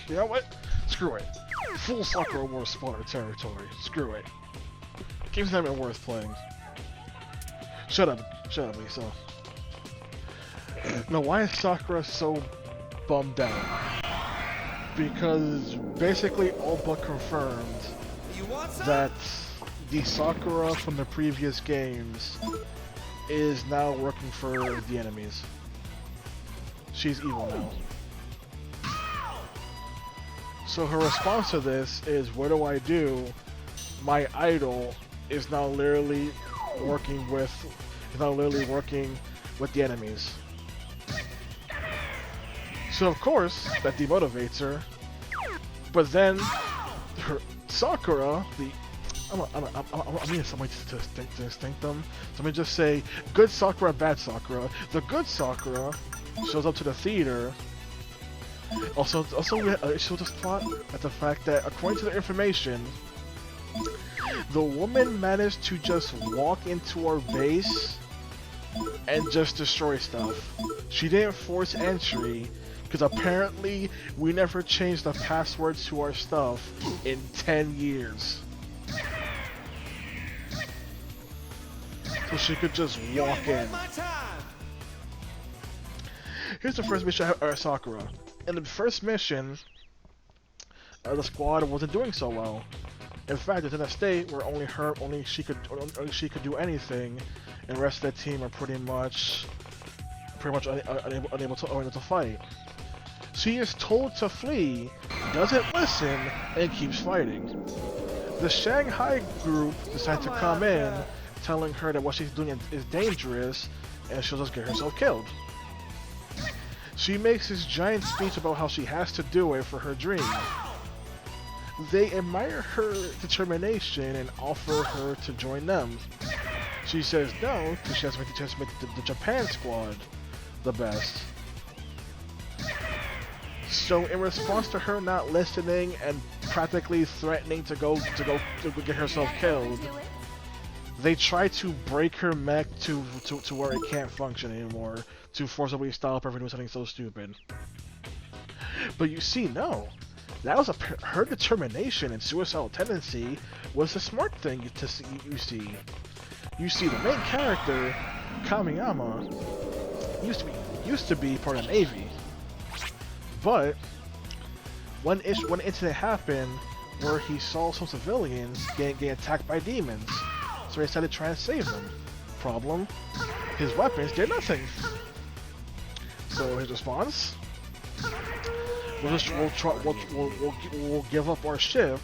You know what? Screw it. Full Sakura War spoiler territory. Screw it. Game's not even worth playing. Shut up, Lisa. No, why is Sakura so bummed out? Because basically all but confirmed that the Sakura from the previous games is now working for the enemies. She's evil now. So her response to this is, what do I do? My idol is now literally working with the enemies. So of course that demotivates her. But then her Sakura, I mean somebody to distinct them. So let me just say, good Sakura, bad Sakura. The good Sakura shows up to the theater. Also, she'll just plot at the fact that, according to the information, the woman managed to just walk into our base and just destroy stuff. She didn't force entry, because apparently we never changed the passwords to our stuff in 10 years. So she could just walk in. Here's the first mission I have, Sakura. In the first mission, the squad wasn't doing so well. In fact, it's in a state where only she could do anything, and the rest of the team are pretty much unable to fight. She is told to flee, doesn't listen, and keeps fighting. The Shanghai group decide to come in, telling her that what she's doing is dangerous, and she'll just get herself killed. She makes this giant speech about how she has to do it for her dream. They admire her determination and offer her to join them. She says no, because she has to make the Japan squad the best. So in response to her not listening and practically threatening to get herself killed, they try to break her mech to where it can't function anymore, to forcibly stop her from doing something so stupid. But you see, no. That was her determination and suicidal tendency was the smart thing to see. You see, the main character, Kamiyama, used to be part of the Navy. But one incident happened where he saw some civilians getting attacked by demons, so he decided to try and save them. Problem: his weapons did nothing. So his response: we'll give up our ship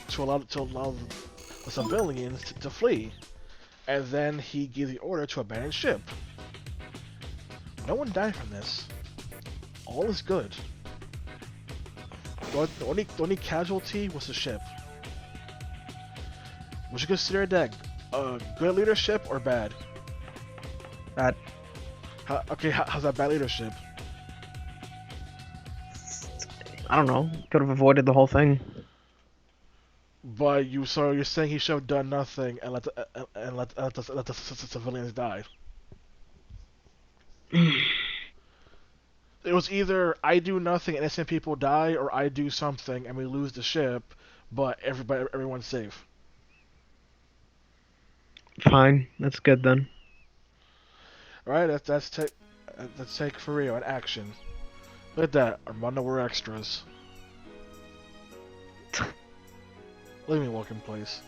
to allow the civilians to flee, and then he gave the order to abandon ship. No one died from this. All is good. The only casualty was the ship. Would you consider that good leadership or bad? Bad. How's that bad leadership? I don't know. Could have avoided the whole thing. But you're saying he should have done nothing and let the civilians die. It was either I do nothing and innocent people die, or I do something and we lose the ship, but everyone's safe. Fine, that's good then. All right, let's take for Rio in action. Look at that, Armando, we're extras. Leave me walk in place.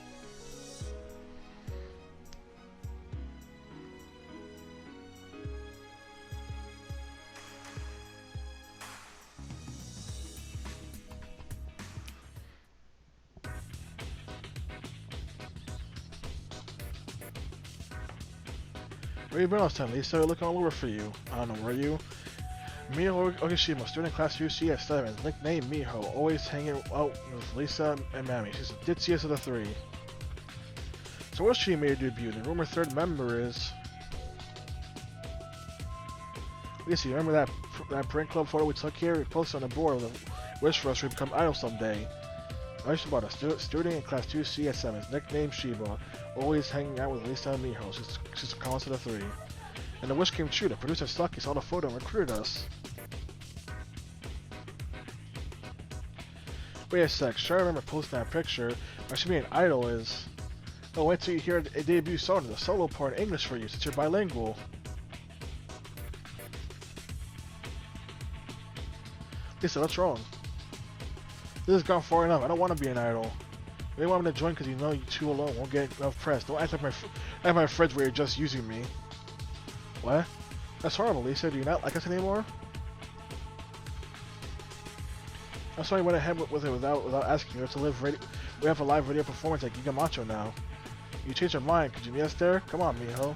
Where you been last time? They started looking all over for you. I don't know, were you? Miho Ogishima, student class UC at 7, nickname Miho, always hanging out with Lisa and Mami. She's the ditziest of the three. So what's she made her debut? The rumored third member is... Lisa, you remember that print club photo we took here? We posted on the board with a wish for us to become idols someday. I used to about a student in class 2C at 7, nickname Shiba, always hanging out with Lisa and Miho. She's the calmest of the three. And the wish came true. The producer Saki saw the photo and recruited us. Wait a sec, sure I remember posting that picture. I should be an idol is. Oh, wait till you hear a debut song, the solo part in English for you, since you're bilingual. Listen, what's wrong? This has gone far enough. I don't want to be an idol. They want me to join because you know you two alone won't get enough press. Don't act like my friends where you're just using me. What? That's horrible, Lisa. Do you not like us anymore? That's why I went ahead with it without asking. We have a live radio performance at Giga Macho now. You changed your mind. Could you meet us there? Come on, mijo.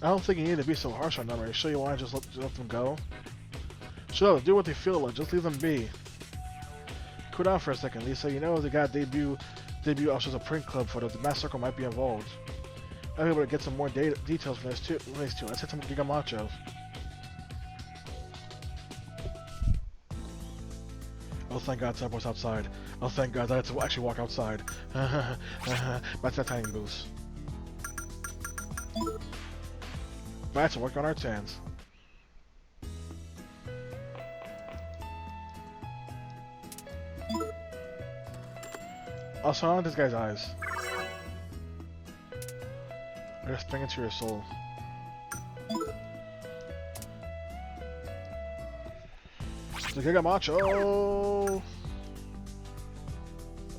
I don't think you need to be so harsh on them. Are you sure you want to just let them go? Sure, do what they feel like. Just leave them be. Cool down for a second, Lisa. You know they got debut options a print club photo. The Mass Circle might be involved. I'll be able to get some more details from this too. Let's hit some Giga Macho. Oh, thank God, Cyborg's outside. Oh, thank God, I had to actually walk outside. That's that tiny boost. But I had to work on our tans. Also, I want this guy's eyes. They're spring into your soul. The Giga Macho!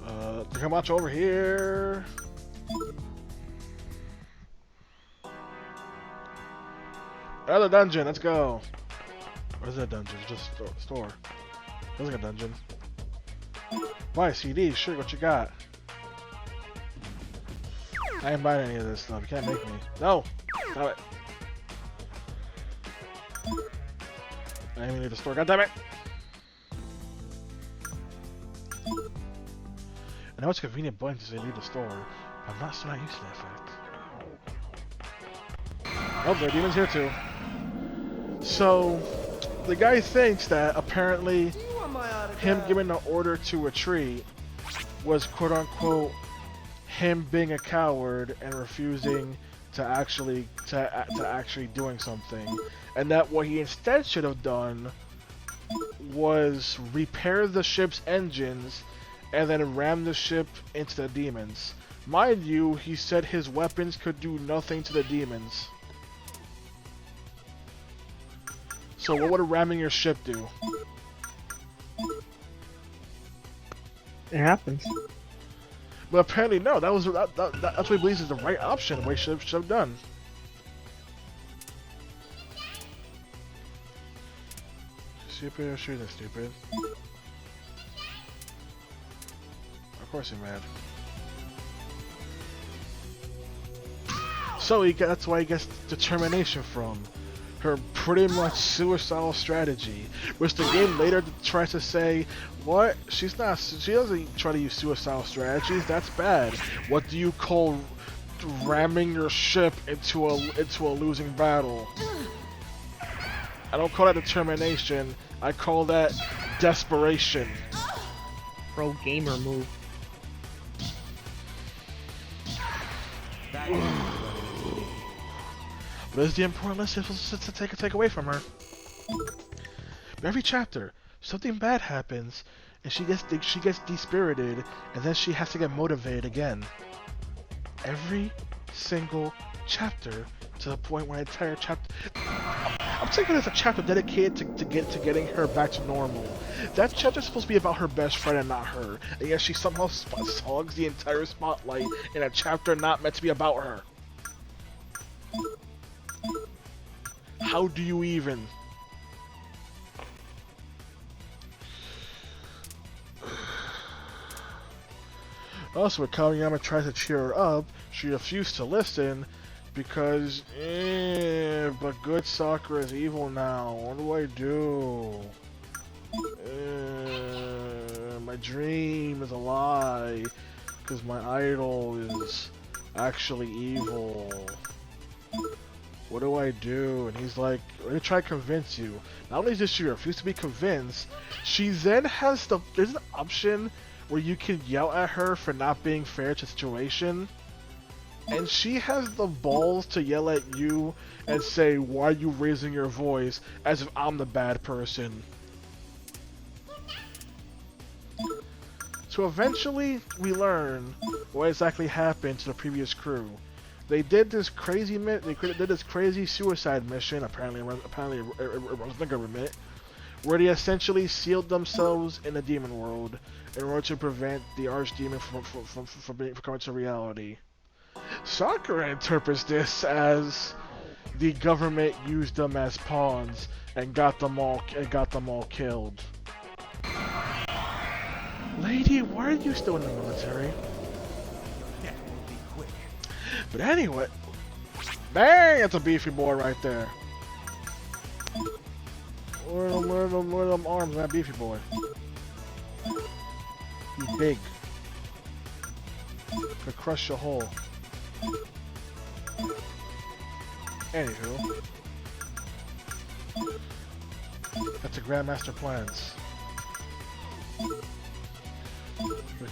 The Giga Macho over here! Another dungeon, let's go! What is that dungeon? It's just a store. Feels like a dungeon. Buy CD, sure, what you got? I ain't buying any of this stuff, you can't make me. No! Stop it! I didn't even leave the store, goddammit! I know it's a convenient button to say leave the store, but I'm not so not used to that fact. Oh, there are demons here too. So, the guy thinks that apparently him giving the order to retreat was quote-unquote him being a coward and refusing to actually doing something, and that what he instead should have done was repair the ship's engines and then ram the ship into the demons. Mind you, he said his weapons could do nothing to the demons. So what would ramming your ship do? It happens. But apparently no, that's what he believes is the right option, what he should have done. Stupid or shooting stupid? Of course you're mad. So that's why he gets determination from. Her pretty much suicidal strategy, which the game later tries to say, what? She doesn't try to use suicidal strategies, that's bad. What do you call ramming your ship into a losing battle? I don't call that determination, I call that desperation. Pro gamer move. But it's the important lesson to take away from her. But every chapter, something bad happens, and she gets despirited, and then she has to get motivated again. Every single chapter, to the point where an entire chapter. I'm taking it as a chapter dedicated to getting her back to normal. That chapter's supposed to be about her best friend and not her, and yet she somehow hogs the entire spotlight in a chapter not meant to be about her. How do you even? Also, when Kawayama tries to cheer her up, she refused to listen because, but good Sakura is evil now. What do I do? My dream is a lie because my idol is actually evil. What do I do? And he's like, let me try to convince you. Not only does she refuse to be convinced, she then there's an option where you can yell at her for not being fair to the situation. And she has the balls to yell at you and say, "Why are you raising your voice?" as if I'm the bad person. So eventually, we learn what exactly happened to the previous crew. They did this crazy suicide mission. Apparently, it was the government, where they essentially sealed themselves in the demon world in order to prevent the archdemon from coming to reality. Sakura interprets this as the government used them as pawns and got them all killed. Lady, why are you still in the military? That will be quick. But anyway, dang, that's a beefy boy right there. Where are them arms, that beefy boy? He's big. Could crush your hole. Anywho, that's a Grandmaster plans.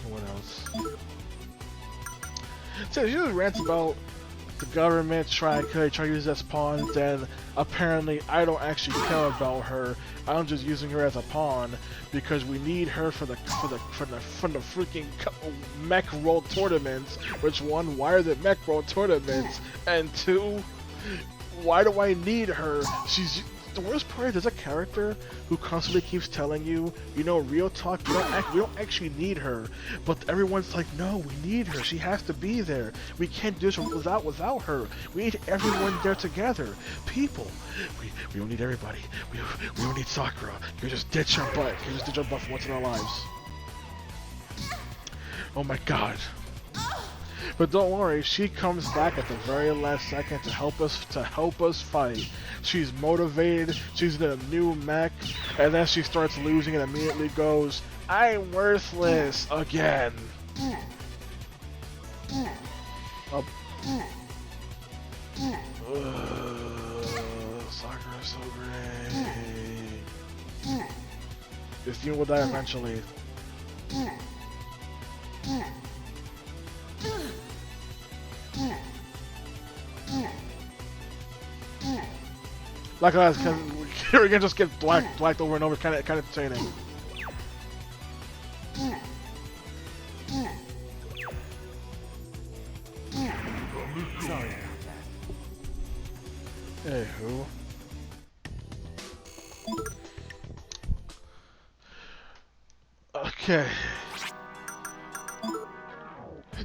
What else? So she just rants about the government trying to use us as pawns, and apparently I don't actually care about her. I'm just using her as a pawn because we need her for the freaking mech world tournaments. Which one? Why are the mech world tournaments? And two, why do I need her? She's the worst part. There's a character who constantly keeps telling you, you know, real talk, we don't actually need her, but everyone's like, no, we need her. She has to be there. We can't do this without her. We need everyone there together. People, we don't need everybody. We don't need Sakura. You just ditch her butt. You just ditch her butt for once in our lives. Oh my god. But don't worry, she comes back at the very last second to help us fight. She's motivated, she's in a new mech, and then she starts losing and immediately goes, "I'm worthless again." Sakura's so great. This team will die eventually. Like us, because we can just get blacked over and over, kind of entertaining. Sorry about that. Anywho. Okay.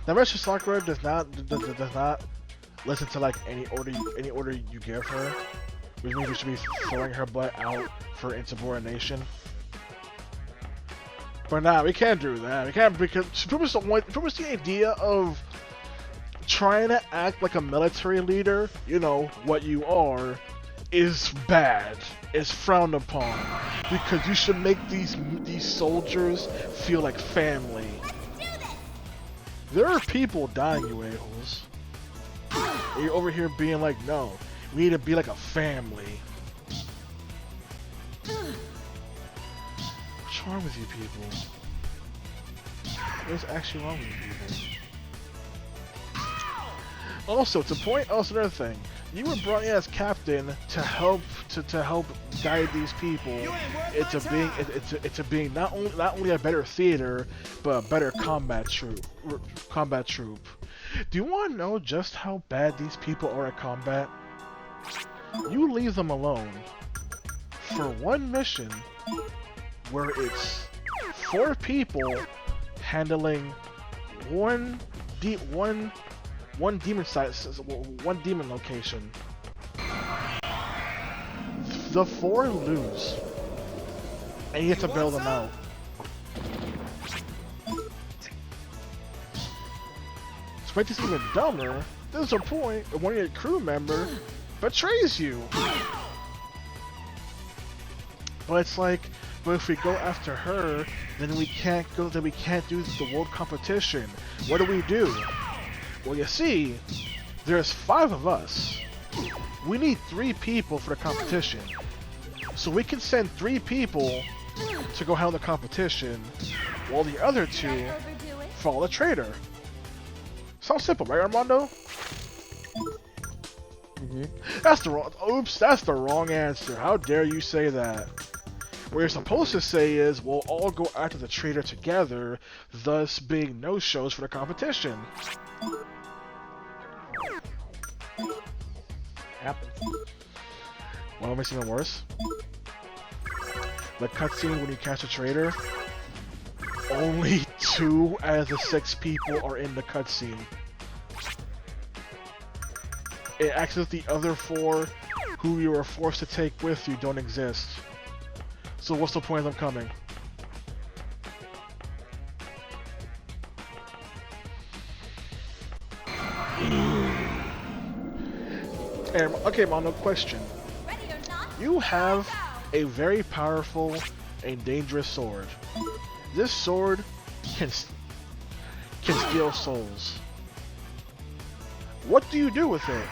Now, Mr. Sakura does not listen to like any order you give her, which means we should be throwing her butt out for insubordination. But nah, we can't do that. We can't, because she promised the idea of trying to act like a military leader, you know, what you are, is bad. Is frowned upon. Because you should make these soldiers feel like family. There are people dying, you a-holes. And you're over here being like, no, we need to be like a family. What's wrong with you people? What's actually wrong with you people? Also, to point out another thing, you were brought in as captain to help guide these people into being not only a better theater, but a better combat troop. Do you want to know just how bad these people are at combat? You leave them alone for one mission where it's 4 people handling one demon location. The 4 lose, and you have to bail them out. To make this even dumber, there's a point where one of your crew member betrays you. But it's like, but if we go after her, then we can't do the world competition. What do? Well, you see, there's 5 of us. We need 3 people for the competition. So we can send 3 people to go handle the competition, while the other 2 follow the traitor. Sounds simple, right, Armando? That's the wrong. Oops, that's the wrong answer. How dare you say that? What you're supposed to say is, we'll all go after the traitor together, thus being no shows for the competition. Happens. What makes it even worse? The cutscene when you catch a traitor, only 2 out of the 6 people are in the cutscene. It acts as if the other 4 who you were forced to take with you don't exist. So what's the point of them coming? And, okay, Mono, question. You have a very powerful and dangerous sword. This sword can steal souls. What do you do with it?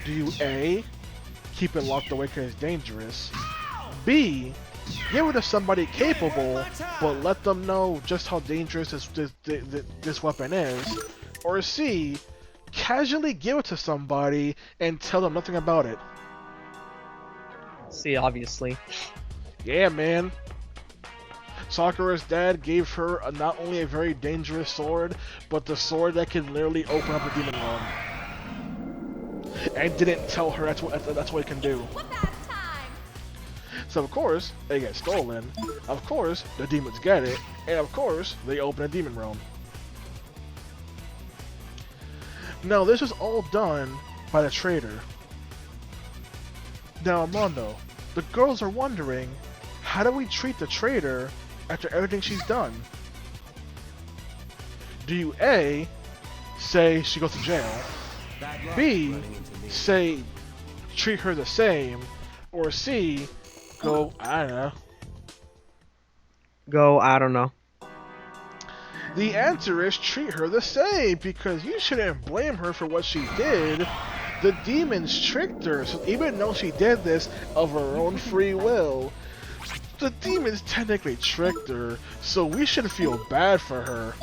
Do you A, keep it locked away because it's dangerous? B, give it to somebody capable, but let them know just how dangerous this weapon is? Or C, casually give it to somebody and tell them nothing about it? See, obviously. Yeah, man. Sakura's dad gave her not only a very dangerous sword, but the sword that can literally open up a demon realm. And didn't tell her that's what it can do. So of course, they get stolen, of course, the demons get it, and of course, they open a demon realm. Now this is all done by the traitor. Now Armando, the girls are wondering, how do we treat the traitor after everything she's done? Do you A, say she goes to jail, B, say treat her the same, or C, go, I don't know. Go, I don't know. The answer is treat her the same, because you shouldn't blame her for what she did. The demons tricked her, so even though she did this of her own free will, the demons technically tricked her, so we should feel bad for her.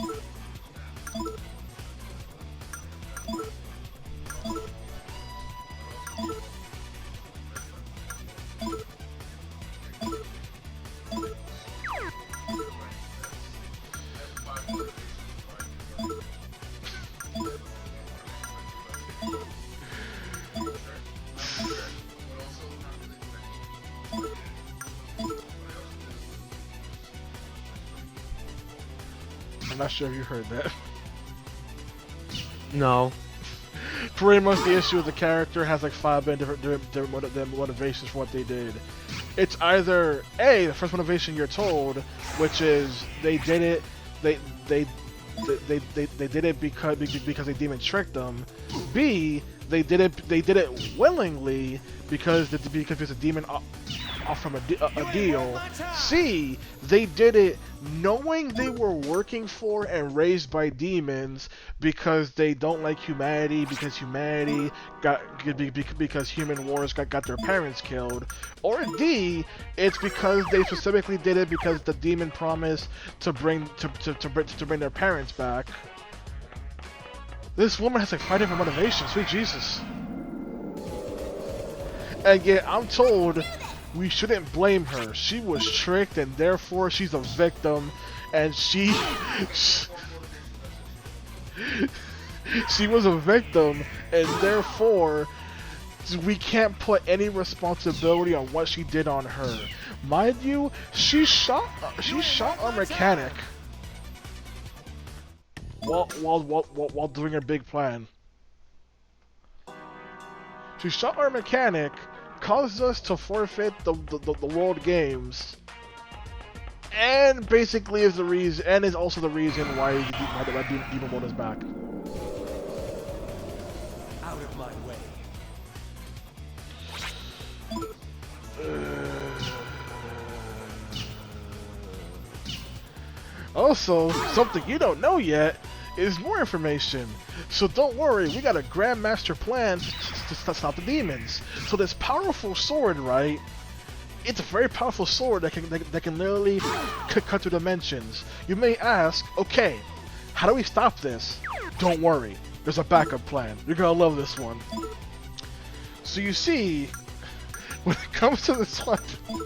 I'm not sure if you heard that. No. Pretty much the issue with the character has like 5 different motivations for what they did. It's either A, the first motivation you're told, which is they did it, they did it because the demon tricked them. B, they did it willingly because there's a demon off from a deal. C, they did it knowing they were working for and raised by demons because they don't like humanity, because human wars got their parents killed. Or D, it's because they specifically did it because the demon promised to bring their parents back. This woman has like 5 different motivations, sweet Jesus. And yet I'm told we shouldn't blame her. She was tricked and therefore she's a victim, and she was a victim and therefore we can't put any responsibility on what she did on her. Mind you, she shot our mechanic while doing her big plan. She shot our mechanic, caused us to forfeit the World Games, and basically is the reason, and is also the reason why the Demon Mode is back. Out of my way. Also, something you don't know yet is more information. So don't worry, we got a grandmaster plan to stop the demons. So this powerful sword, right? It's a very powerful sword that can literally cut through dimensions. You may ask, okay, how do we stop this? Don't worry, there's a backup plan. You're gonna love this one. So you see, when it comes to this weapon, I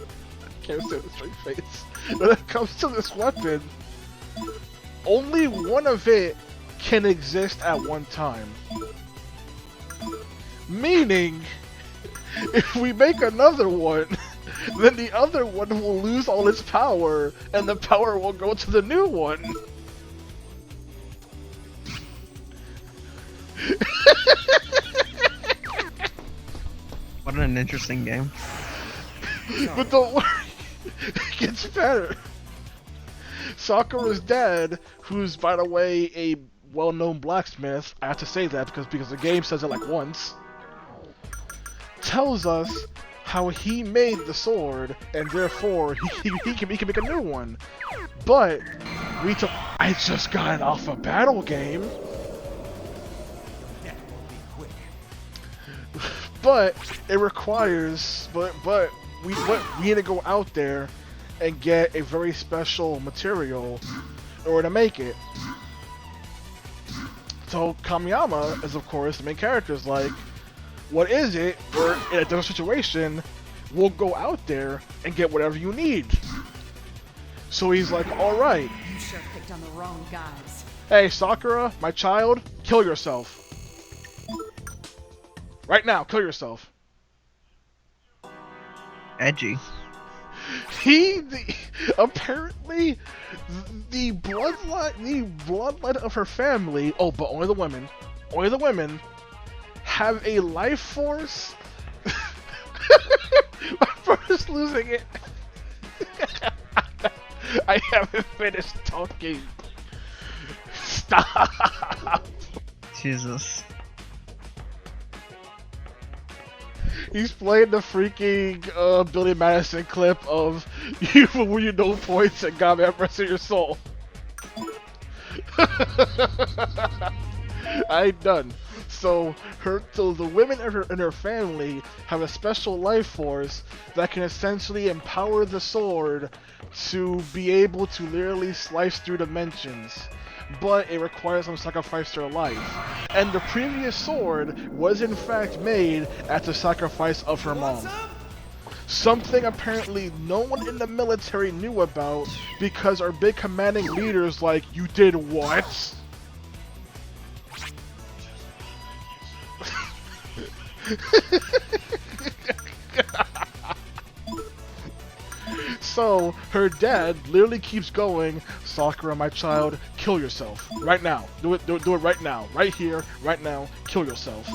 can't say with a straight face. When it comes to this weapon, only one of it can exist at one time. Meaning, if we make another one, then the other one will lose all its power, and the power will go to the new one. What an interesting game. But don't worry, it gets better. Sakura's dad, who's by the way a well-known blacksmith, I have to say that because the game says it like once, tells us how he made the sword, and therefore he can make a new one. But I just got it off a battle game. Death will be quick. But it requires, but we need to go out there and get a very special material in order to make it. So Kamiyama is of course the main character. Is like, what is it? Or in a different situation, we'll go out there and get whatever you need. So he's like, all right. You sure picked on the wrong guys. Hey Sakura, my child, kill yourself. Right now, kill yourself. Edgy. Apparently the bloodline of her family, oh, but only the women have a life force. I'm first losing it. I haven't finished talking. Stop. Jesus. He's playing the freaking Billy Madison clip of you when you know points and God have rest of your soul. I done. So the women in her family have a special life force that can essentially empower the sword to be able to literally slice through dimensions. But it requires them to sacrifice their life. And the previous sword was in fact made at the sacrifice of her mom. Something apparently no one in the military knew about because our big commanding leaders like, you did what? So, her dad literally keeps going, Sakura, my child, kill yourself. Right now. Do it right now. Right here, right now. Kill yourself.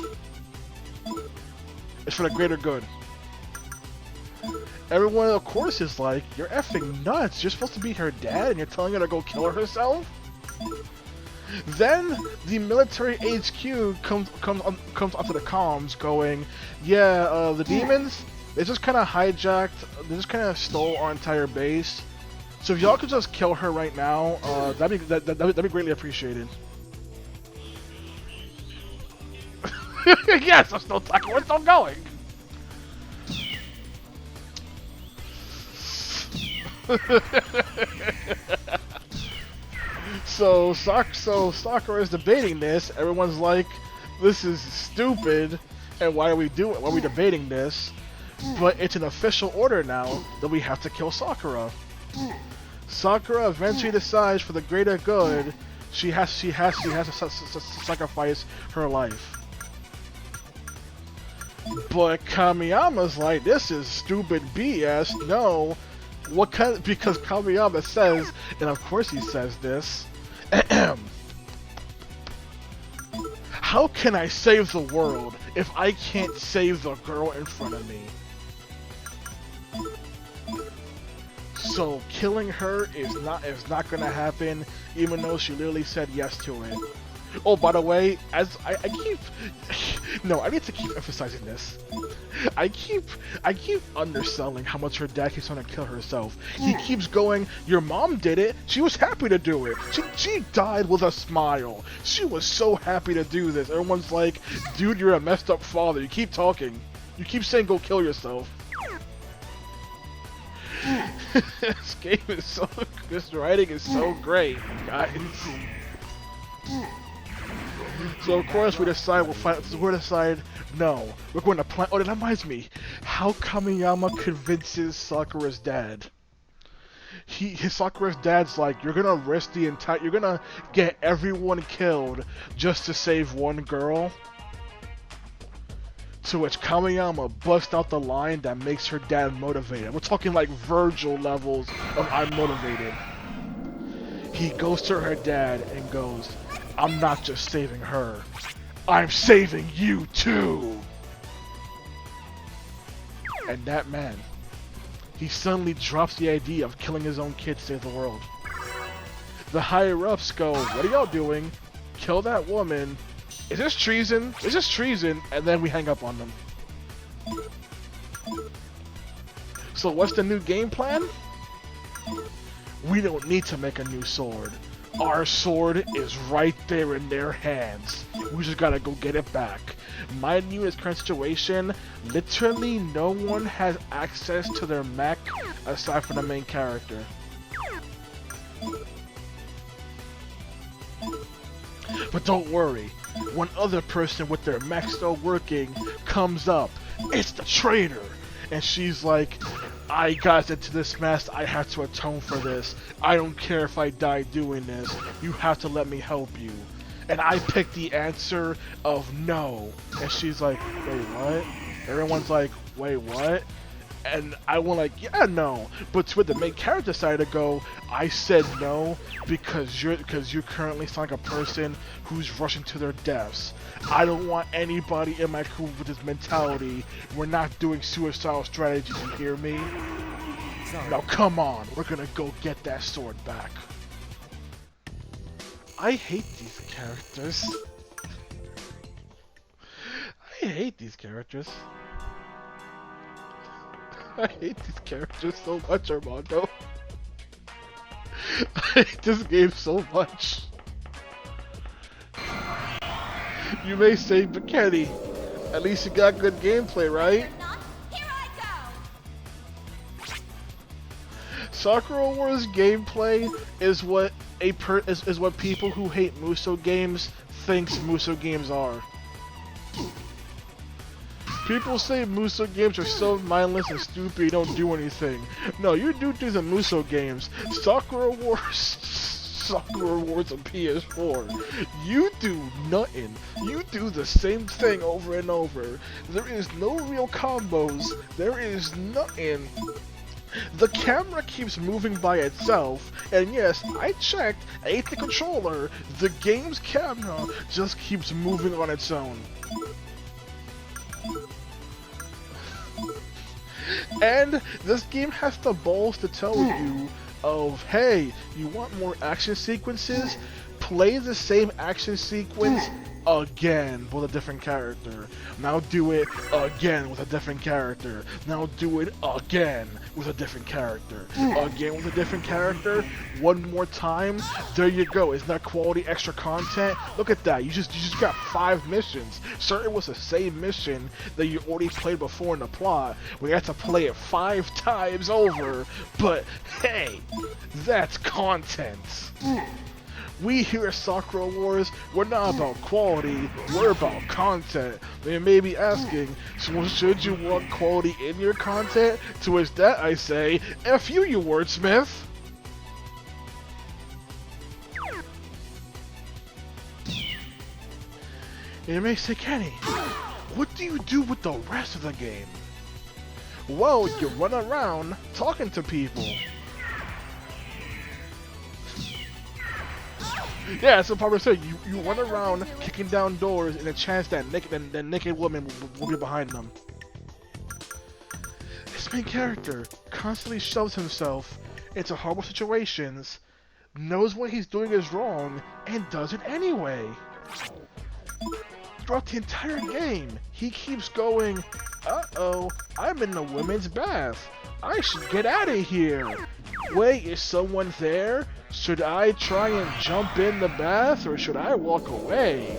It's for the greater good. Everyone, of course, is like, you're effing nuts. You're supposed to be her dad and you're telling her to go kill herself? Then, the military HQ comes onto the comms going, yeah, the demons, they just kind of hijacked, they just kind of stole our entire base. So if y'all could just kill her right now, that'd be greatly appreciated. Yes, I'm still talking. We're still going. So Sakura is debating this. Everyone's like, "This is stupid," and why are we doing? Why are we debating this? But it's an official order now that we have to kill Sakura. Sakura eventually decides, for the greater good, she has to sacrifice her life. But Kamiyama's like, this is stupid BS. No, what kind? Because Kamiyama says, and of course he says this. How can I save the world if I can't save the girl in front of me? So killing her is not gonna happen, even though she literally said yes to it. Oh, by the way, as I keep no, I need to keep emphasizing this. I keep underselling how much her dad keeps trying to kill herself. He keeps going, your mom did it. She was happy to do it. She died with a smile. She was so happy to do this. Everyone's like, dude, you're a messed up father. You keep talking. You keep saying go kill yourself. This game is so, this writing is so great, guys. So of course we decide no, we're going to plan. Oh, that reminds me, how Kamiyama convinces Sakura's dad. Sakura's dad's like, you're gonna get everyone killed just to save one girl. To which Kamiyama busts out the line that makes her dad motivated. We're talking like Virgil levels of I'm motivated. He goes to her dad and goes, I'm not just saving her, I'm saving you too! And that man, he suddenly drops the idea of killing his own kid to save the world. The higher-ups go, what are y'all doing? Kill that woman. Is this treason? Is this treason? And then we hang up on them. So what's the new game plan? We don't need to make a new sword. Our sword is right there in their hands. We just gotta go get it back. Mind you, in this current situation, literally no one has access to their mech aside from the main character. But don't worry, one other person with their mech still working comes up. It's the traitor! And she's like, I got into this mess, I have to atone for this. I don't care if I die doing this, you have to let me help you. And I pick the answer of no. And she's like, wait, what? Everyone's like, wait, what? And I went like, yeah, no. But to the main character side to go, I said no because you're currently sound like a person who's rushing to their deaths. I don't want anybody in my crew with this mentality. We're not doing suicidal strategies, you hear me? Sorry. Now come on, we're gonna go get that sword back. I hate these characters. I hate these characters. I hate these characters so much, Armando. I hate this game so much. You may say, but Kenny, at least you got good gameplay, right? Here I go. Sakura Wars gameplay is what is what people who hate Muso games thinks Muso games are. People say Muso games are so mindless and stupid you don't do anything. No, you do things in Muso games. Sakura Wars on PS4. You do nothing. You do the same thing over and over. There is no real combos. There is nothing. The camera keeps moving by itself, and yes, I checked, I ate the controller, the game's camera just keeps moving on its own. And this game has the balls to tell you of, hey, you want more action sequences? Play the same action sequence again with a different character. Now do it again with a different character. Now do it again with a different character. Again with a different character. One more time. There you go. Isn't that quality extra content? Look at that. You just got 5 missions. Sure, it was the same mission that you already played before in the plot. We had to play it 5 times over. But hey, that's content. We here at Sakura Wars, we're not about quality, we're about content. They may be asking, so should you want quality in your content? To which that I say, F you, you wordsmith! You may say, Kenny, what do you do with the rest of the game? Well, you run around talking to people. Yeah, so probably said you run around kicking down doors in a chance that naked woman will be behind them. This main character constantly shoves himself into horrible situations, knows what he's doing is wrong, and does it anyway. Throughout the entire game, he keeps going, uh-oh, I'm in the women's bath. I should get out of here. Wait, is someone there? Should I try and jump in the bath or should I walk away?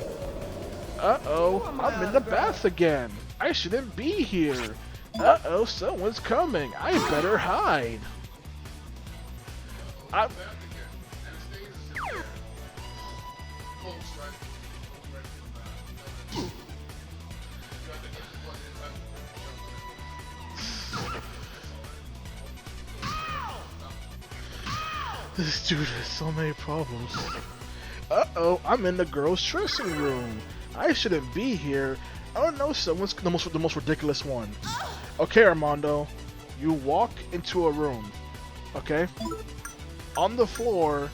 Uh-oh, I'm in the bath again. I shouldn't be here. Uh-oh, someone's coming. I better hide. This dude has so many problems. Uh-oh, I'm in the girls' dressing room. I shouldn't be here. Oh no, someone's the most ridiculous one. Okay, Armando, you walk into a room. Okay? On the floor,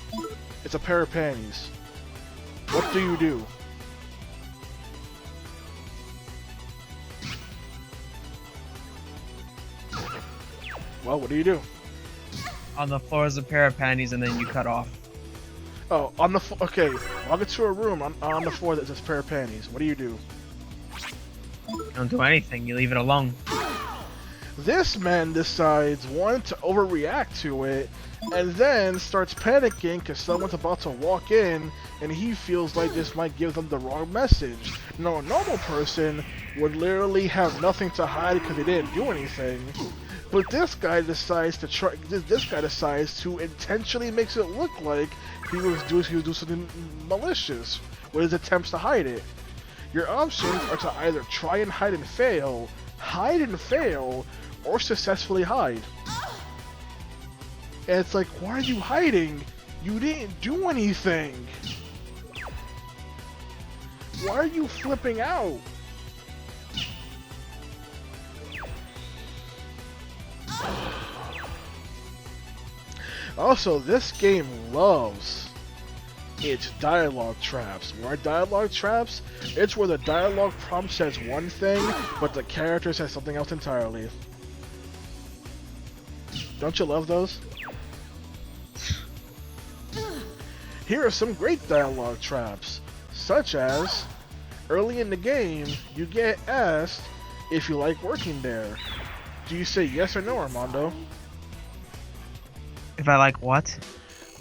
it's a pair of panties. What do you do? Well, what do you do? On the floor is a pair of panties, and then you cut off. Oh, on the okay. Walk into a room on the floor that says pair of panties. What do you do? You don't do anything. You leave it alone. This man decides, one, to overreact to it, and then starts panicking because someone's about to walk in, and he feels like this might give them the wrong message. No, a normal person would literally have nothing to hide because they didn't do anything. But this guy decides to try. This guy decides to intentionally makes it look like he was doing something malicious with his attempts to hide it. Your options are to either try and hide and fail, or successfully hide. And it's like, why are you hiding? You didn't do anything. Why are you flipping out? Also, this game loves its dialogue traps. What are dialogue traps? It's where the dialogue prompt says one thing, but the character says something else entirely. Don't you love those? Here are some great dialogue traps, such as, early in the game, you get asked if you like working there. Do you say yes or no, Armando? If I like what?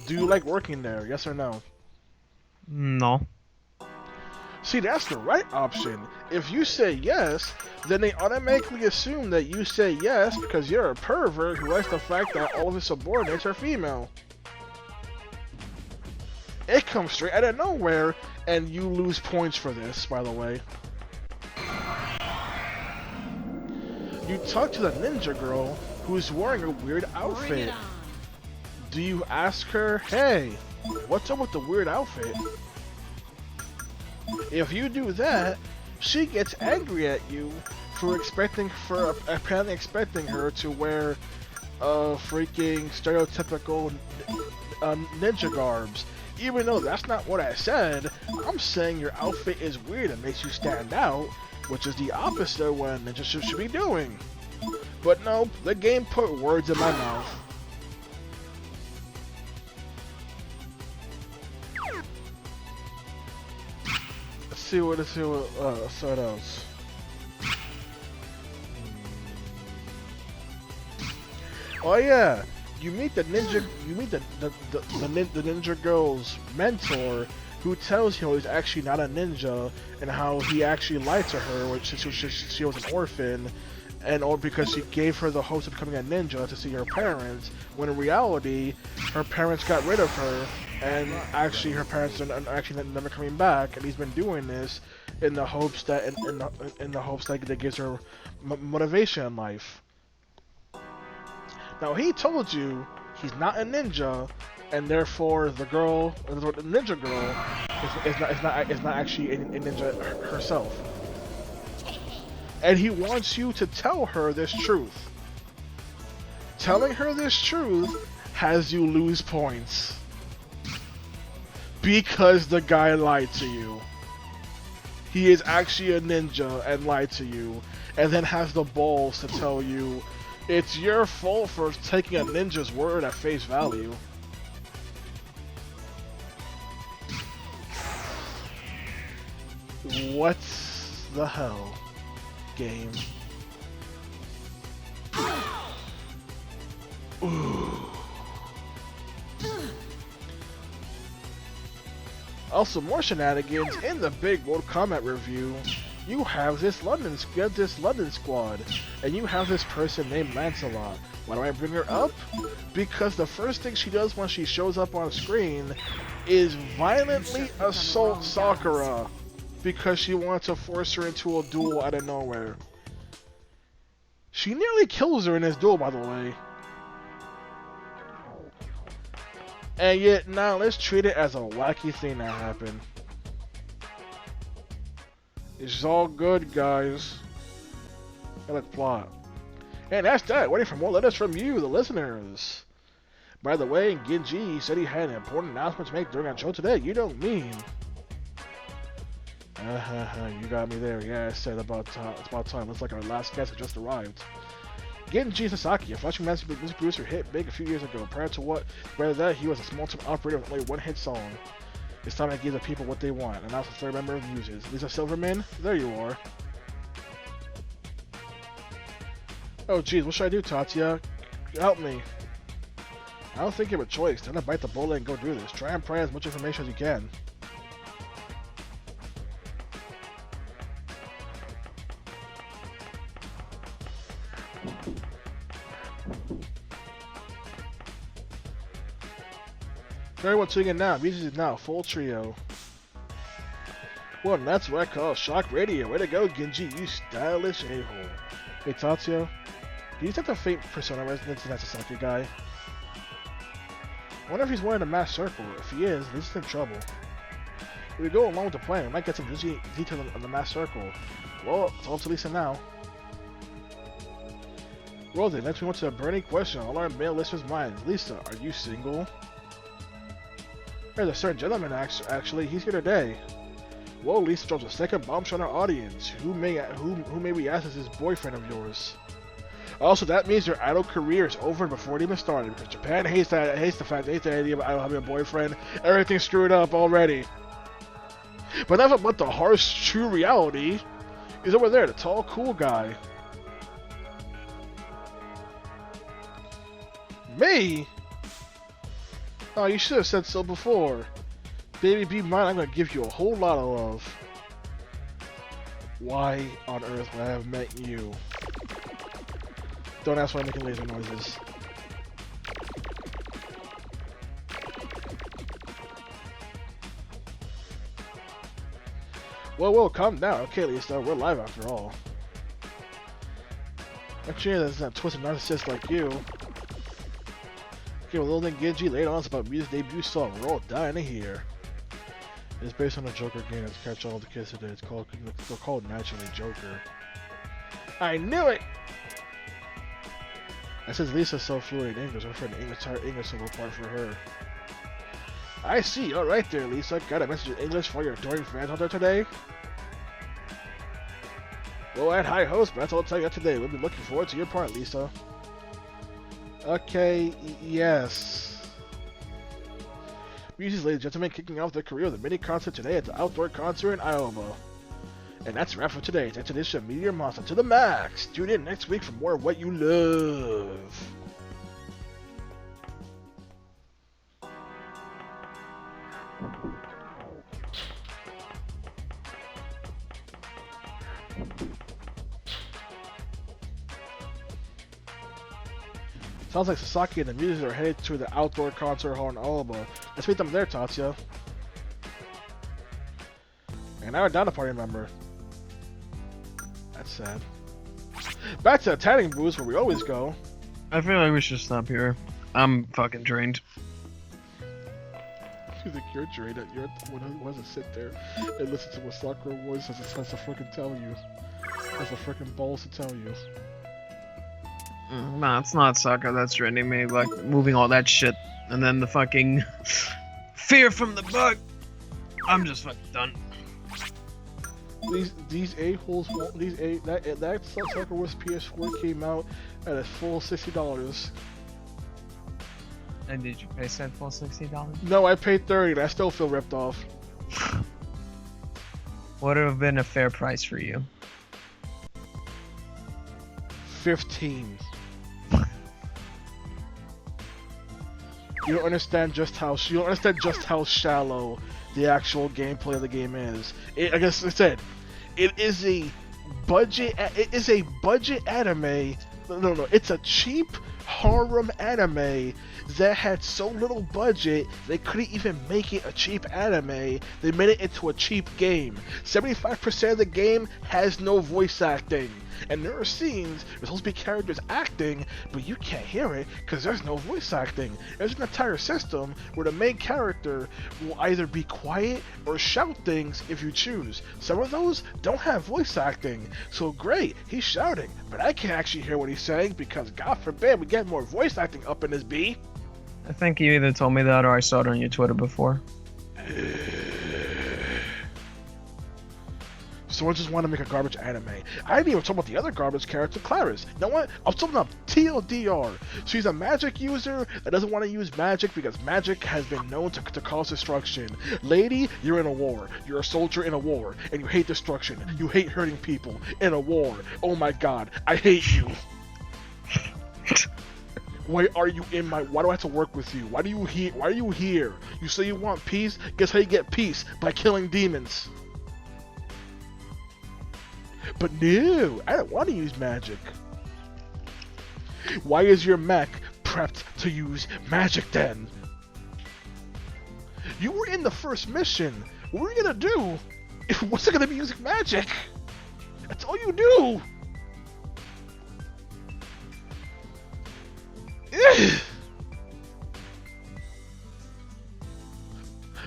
Do you like working there, yes or no? No. See, that's the right option. If you say yes, then they automatically assume that you say yes because you're a pervert who likes the fact that all of his subordinates are female. It comes straight out of nowhere, and you lose points for this, by the way. You talk to the ninja girl who's wearing a weird outfit. Do you ask her, hey, what's up with the weird outfit? If you do that, she gets angry at you for apparently expecting her to wear freaking stereotypical ninja garbs. Even though that's not what I said, I'm saying your outfit is weird and makes you stand out, which is the opposite of what a ninja should be doing. But no, the game put words in my mouth. Let's see what else. Oh yeah, you meet the ninja girl's mentor, who tells you he's actually not a ninja and how he actually lied to her, which she was an orphan, and or because she gave her the hopes of becoming a ninja to see her parents, when in reality her parents got rid of her, and actually her parents are actually never coming back, and he's been doing this in the hopes that in the hopes that gives her motivation in life. Now he told you he's not a ninja, and therefore the ninja girl is not actually a ninja herself. And he wants you to tell her this truth. Telling her this truth has you lose points. Because the guy lied to you. He is actually a ninja and lied to you, and then has the balls to tell you it's your fault for taking a ninja's word at face value. What the hell, game? Ooh. Also, more shenanigans in the big World Combat review. You have this London squad, and you have this person named Lancelot. Why do I bring her up? Because the first thing she does when she shows up on screen is violently assault Sakura. because she wanted to force her into a duel out of nowhere. She nearly kills her in this duel, by the way. And yet, now let's treat it as a wacky thing that happened. It's all good, guys. And let's plot. And that's that. Waiting for more letters from you, the listeners. By the way, Genji said he had an important announcement to make during our show today. You don't mean. You got me there. Yeah, I said it's about time. Looks like our last guest has just arrived. Genji Sasaki, a Flushing music producer, hit big a few years ago. Prior to that, he was a small-time operator with only one hit song. It's time to give the people what they want. And now the third member of Muses. Lisa Silverman, there you are. Oh geez, what should I do, Tatya? Help me. I don't think you have a choice. Time to bite the bullet and go do this. Try and pry as much information as you can. Everyone tuning in now. Music is now full trio. Well, that's what I call shock radio. Way to go, Genji, you stylish a-hole. Hey, Tatsuo, do you think the faint persona residence in that Sasaki guy? I wonder if he's wearing a mass circle. If he is, this is in trouble. If we go along with the plan, we might get some detail on the mass circle. Well, it's all to Lisa now. Well then, next we went to a burning question on all our male listeners' minds. Lisa, are you single? There's a certain gentleman, actually. He's here today. Whoa, Lisa drops a second bombshell on our audience. Who may we ask is his boyfriend of yours? Also, that means your idol career is over before it even started, because Japan hates the idea of idol having a boyfriend. Everything's screwed up already. But never but the harsh, true reality is over there, the tall, cool guy. Me? Oh, you should have said so before. Baby, be mine, I'm gonna give you a whole lot of love. Why on earth would I have met you? Don't ask why I'm making laser noises. Whoa, calm down. Okay, Lisa, we're live after all. Actually, that's not a twisted narcissist like you. Okay, well, Little Genji laid on us about Mia's debut song. We're all dying to hear. It's based on a Joker game that's catch all the kids today. It's called Naturally Joker. I knew it! I says Lisa's so fluent in English, I'm afraid the English will part for her. I see, alright there, Lisa. Got a message in English for your adoring fans out there today? Well, at high host, but that's all I'll tell you today. We'll be looking forward to your part, Lisa. Okay, yes. Music's ladies and gentlemen, kicking off their career with a mini concert today at the outdoor concert in Iowa. And that's a wrap for today. Thanks to this show, Meteor Monster to the max. Tune in next week for more of what you love. Sounds like Sasaki and the Muses are headed to the outdoor concert hall in Alaba. Let's meet them there, Tatsuya. And now we're down a party member. That's sad. Back to the tanning booth where we always go. I feel like we should stop here. I'm fucking drained. You think you're drained? You're the one who has to sit there and listen to what Sakura voice has to fucking tell you. Has the freaking balls to tell you. Nah, it's not Sakura that's draining me, like moving all that shit. And then the fucking fear from the bug. I'm just fucking done. These a-holes won't. That Sakura Wars PS4 came out at a full $60. And did you pay that full $60? No, I paid $30 and I still feel ripped off. Would have been a fair price for you. 15. You don't understand just how shallow the actual gameplay of the game is. Like I said, it is a budget anime. No, it's a cheap harem anime that had so little budget they couldn't even make it a cheap anime. They made it into a cheap game. 75% of the game has no voice acting. And there are scenes where supposed to be characters acting, but you can't hear it because there's no voice acting. There's an entire system where the main character will either be quiet or shout things if you choose. Some of those don't have voice acting. So great, he's shouting, but I can't actually hear what he's saying because God forbid we get more voice acting up in this B. I think you either told me that or I saw it on your Twitter before. Someone just want to make a garbage anime. I didn't even talk about the other garbage character, Claris. You know what? I'm talking about TLDR. She's a magic user that doesn't want to use magic because magic has been known to cause destruction. Lady, you're in a war. You're a soldier in a war, and you hate destruction. You hate hurting people in a war. Oh my god, I hate you. Why are you in my? Why do I have to work with you? Why are you here? You say you want peace? Guess how you get peace? By killing demons. But no, I don't want to use magic. Why is your mech prepped to use magic then? You were in the first mission. What were you gonna do if it wasn't gonna be using magic? That's all you do.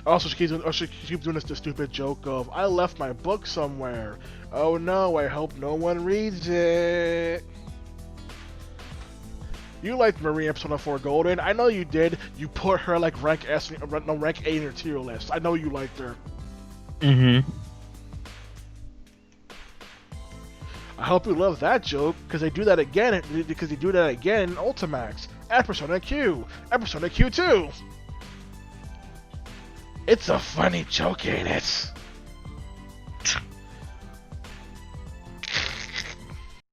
Also, she keeps doing this stupid joke of, I left my book somewhere. Oh no, I hope no one reads it. You liked Marie in Persona 4 Golden. I know you did. You put her like rank A in your tier list. I know you liked her. Mm-hmm. I hope you love that joke, because they do that again in Ultimax, and Persona Q, and Persona Q2. It's a funny joke, ain't it?